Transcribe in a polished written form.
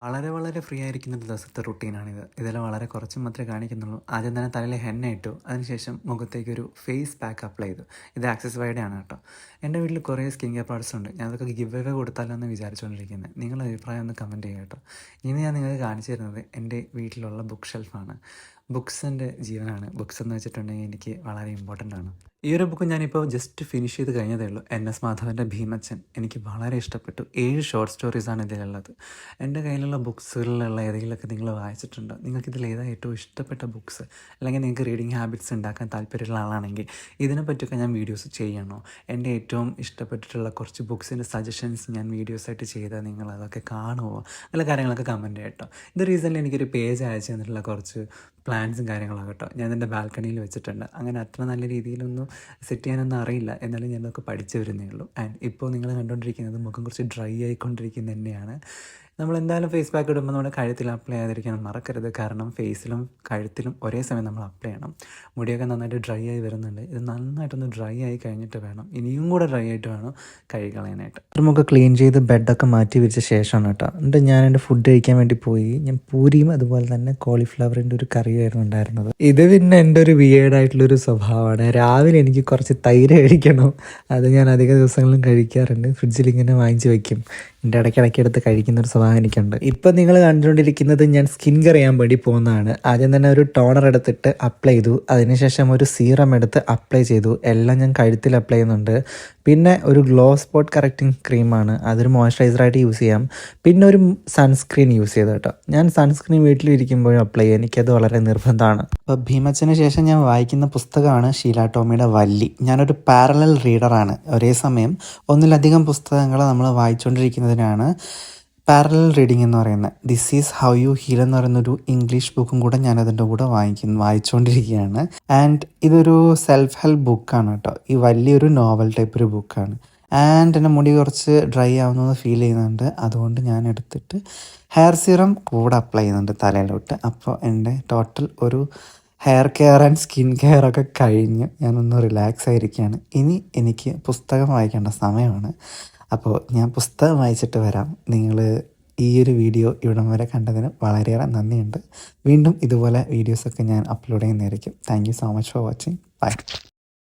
വളരെ വളരെ ഫ്രീ ആയിരിക്കുന്ന ഒരു ദിവസത്തെ റുട്ടീനാണിത്. ഇതിൽ വളരെ കുറച്ച് മാത്രമേ കാണിക്കുന്നുള്ളൂ. ആദ്യം തന്നെ തലയിൽ ഹെന്ന ഇട്ടു. അതിനുശേഷം മുഖത്തേക്കൊരു ഫേസ് പാക്ക് അപ്ലൈ ചെയ്തു. ഇത് ആക്സസ് വൈഡ് ആണ് കേട്ടോ. എൻ്റെ വീട്ടിൽ കുറേ സ്കിൻ കെയർ പ്രോഡക്ട്സ് ഉണ്ട്. ഞാൻ അതൊക്കെ ഗിവ് അവേ കൊടുത്താലോ എന്ന് വിചാരിച്ചുകൊണ്ടിരിക്കുന്നത്. നിങ്ങളുടെ അഭിപ്രായം ഒന്ന് കമൻറ്റ് ചെയ്യുക കേട്ടോ. ഇനി ഞാൻ നിങ്ങൾക്ക് കാണിച്ചു തരുന്നത് എൻ്റെ വീട്ടിലുള്ള ബുക്ക് ഷെൽഫാണ്. ബുക്സിൻ്റെ ജീവനാണ്. ബുക്സ് എന്ന് വെച്ചിട്ടുണ്ടെങ്കിൽ എനിക്ക് വളരെ ഇമ്പോർട്ടൻ്റ് ആണ്. ഈ ഒരു ബുക്ക് ഞാനിപ്പോൾ ജസ്റ്റ് ഫിനിഷ് ചെയ്ത് കഴിഞ്ഞതേ ഉള്ളൂ. NS മാധവൻ്റെ ഭീമച്ചൻ എനിക്ക് വളരെ ഇഷ്ടപ്പെട്ടു. 7 ഷോർട്ട് സ്റ്റോറീസാണ് ഇതിലുള്ളത്. എൻ്റെ കയ്യിലുള്ള ബുക്സുകളിലുള്ള ഏതെങ്കിലുമൊക്കെ നിങ്ങൾ വായിച്ചിട്ടുണ്ടോ? നിങ്ങൾക്കിതിൽ ഏതാണ് ഏറ്റവും ഇഷ്ടപ്പെട്ട ബുക്സ്? അല്ലെങ്കിൽ നിങ്ങൾക്ക് റീഡിങ് ഹാബിറ്റ്സ് ഉണ്ടാക്കാൻ താല്പര്യമുള്ള ആളാണെങ്കിൽ ഇതിനെപ്പറ്റിയൊക്കെ ഞാൻ വീഡിയോസ് ചെയ്യണോ? എൻ്റെ ഏറ്റവും ഇഷ്ടപ്പെട്ടിട്ടുള്ള കുറച്ച് ബുക്സിൻ്റെ സജഷൻസ് ഞാൻ വീഡിയോസായിട്ട് ചെയ്താൽ നിങ്ങൾ അതൊക്കെ കാണുമോ? നല്ല കാര്യങ്ങളൊക്കെ കമൻറ്റ് കേട്ടോ. ഇത് റീസെൻ്റ് എനിക്കൊരു പേജ് അയച്ചു തന്നിട്ടുള്ള കുറച്ച് പ്ലാൻസും കാര്യങ്ങളാണ് കേട്ടോ. ഞാൻ എൻ്റെ ബാൽക്കണിയിൽ വെച്ചിട്ടുണ്ട്. അങ്ങനെ അത്ര നല്ല രീതിയിലൊന്നും സെറ്റ് ചെയ്യാനൊന്നും അറിയില്ല, എന്നാലും ഞാനതൊക്കെ പഠിച്ചു വരുന്നേ ഉള്ളൂ. ആൻഡ് ഇപ്പോൾ നിങ്ങൾ കണ്ടുകൊണ്ടിരിക്കുന്നത് മുഖം കുറച്ച് ഡ്രൈ ആയിക്കൊണ്ടിരിക്കുന്നത് തന്നെയാണ്. നമ്മളെന്തായാലും ഫേസ് പാക്ക് ഇടുമ്പോൾ നമ്മുടെ കഴുത്തിൽ അപ്ലൈ ചെയ്യാതിരിക്കാൻ മറക്കരുത്. കാരണം ഫേസിലും കഴുത്തിലും ഒരേ സമയം നമ്മൾ അപ്ലൈ ചെയ്യണം. മുടിയൊക്കെ നന്നായിട്ട് ഡ്രൈ ആയി വരുന്നുണ്ട്. ഇത് നന്നായിട്ടൊന്ന് ഡ്രൈ ആയി കഴിഞ്ഞിട്ട് വേണം, ഇനിയും കൂടെ ഡ്രൈ ആയിട്ട് വേണം കഴുകി കളയാനായിട്ട്. റൂമൊക്കെ ക്ലീൻ ചെയ്ത് ബെഡൊക്കെ മാറ്റി വെച്ച ശേഷമാണ് കേട്ടോ. എന്നിട്ട് ഞാൻ എൻ്റെ ഫുഡ് കഴിക്കാൻ വേണ്ടി പോയി. ഞാൻ പൂരിയും അതുപോലെ തന്നെ കോളിഫ്ലവറിൻ്റെ ഒരു കറിയായിരുന്നു ഉണ്ടായിരുന്നത്. ഇത് പിന്നെ എൻ്റെ ഒരു വിയേർഡായിട്ടുള്ളൊരു സ്വഭാവമാണ്. രാവിലെ എനിക്ക് കുറച്ച് തൈര് കഴിക്കണം. അത് ഞാൻ അധിക ദിവസങ്ങളിലും കഴിക്കാറുണ്ട്. ഫ്രിഡ്ജിൽ ഇങ്ങനെ വാങ്ങിച്ച് വയ്ക്കും. എൻ്റെ ഇടയ്ക്കിടയ്ക്ക് എടുത്ത് കഴിക്കുന്നൊരു സ്വഭാവം എനിക്കുണ്ട്. ഇപ്പം നിങ്ങൾ കണ്ടുകൊണ്ടിരിക്കുന്നത് ഞാൻ സ്കിൻ കെയർ ചെയ്യാൻ വേണ്ടി പോകുന്നതാണ്. ആദ്യം തന്നെ ഒരു ടോണർ എടുത്തിട്ട് അപ്ലൈ ചെയ്തു. അതിനുശേഷം ഒരു സീറം എടുത്ത് അപ്ലൈ ചെയ്തു. എല്ലാം ഞാൻ കഴുത്തിൽ അപ്ലൈ ചെയ്യുന്നുണ്ട്. പിന്നെ ഒരു ഗ്ലോ സ്പോട്ട് കറക്റ്റിംഗ് ക്രീമാണ്, അതൊരു മോയ്സ്ചറൈസറായിട്ട് യൂസ് ചെയ്യാം. പിന്നെ ഒരു സൺസ്ക്രീൻ യൂസ് ചെയ്തു കേട്ടോ. ഞാൻ സൺസ്ക്രീൻ വീട്ടിലിരിക്കുമ്പോഴും അപ്ലൈ ചെയ്യും, എനിക്കത് വളരെ നിർബന്ധമാണ്. അപ്പോൾ ഭീമച്ചന് ശേഷം ഞാൻ വായിക്കുന്ന പുസ്തകമാണ് ഷീല ടോമിയുടെ വല്ലി. ഞാനൊരു പാരലൽ റീഡറാണ്. ഒരേ സമയം ഒന്നിലധികം പുസ്തകങ്ങൾ നമ്മൾ വായിച്ചുകൊണ്ടിരിക്കുന്നതിനാണ് പാരലൽ റീഡിംഗ് എന്ന് പറയുന്നത്. This is how you heal എന്ന് പറയുന്നൊരു ഇംഗ്ലീഷ് ബുക്കും കൂടെ ഞാനതിൻ്റെ കൂടെ വായിച്ചുകൊണ്ടിരിക്കുകയാണ്. ആൻഡ് ഇതൊരു സെൽഫ് ഹെൽപ്പ് ബുക്കാണ് കേട്ടോ. ഈ വലിയൊരു നോവൽ ടൈപ്പ് ഒരു ബുക്കാണ്. ആൻഡ് എൻ്റെ മുടി കുറച്ച് ഡ്രൈ ആവുന്നത് ഫീൽ ചെയ്യുന്നുണ്ട്. അതുകൊണ്ട് ഞാൻ എടുത്തിട്ട് ഹെയർ സീറം കൂടെ അപ്ലൈ ചെയ്യുന്നുണ്ട് തലയിലോട്ട്. അപ്പോൾ എൻ്റെ ടോട്ടൽ ഒരു hair care and skin care ഒക്കെ കഴിഞ്ഞ് ഞാനൊന്ന് റിലാക്സ് ആയിരിക്കുകയാണ്. ഇനി എനിക്ക് പുസ്തകം വായിക്കേണ്ട സമയമാണ്. അപ്പോൾ ഞാൻ പുസ്തകം വായിച്ചിട്ട് വരാം. നിങ്ങൾ ഈ ഒരു വീഡിയോ ഇവിടം വരെ കണ്ടതിന് വളരെയേറെ നന്ദിയുണ്ട്. വീണ്ടും ഇതുപോലെ വീഡിയോസൊക്കെ ഞാൻ അപ്ലോഡ് ചെയ്യുന്നതായിരിക്കും. Thank you so much for watching. By.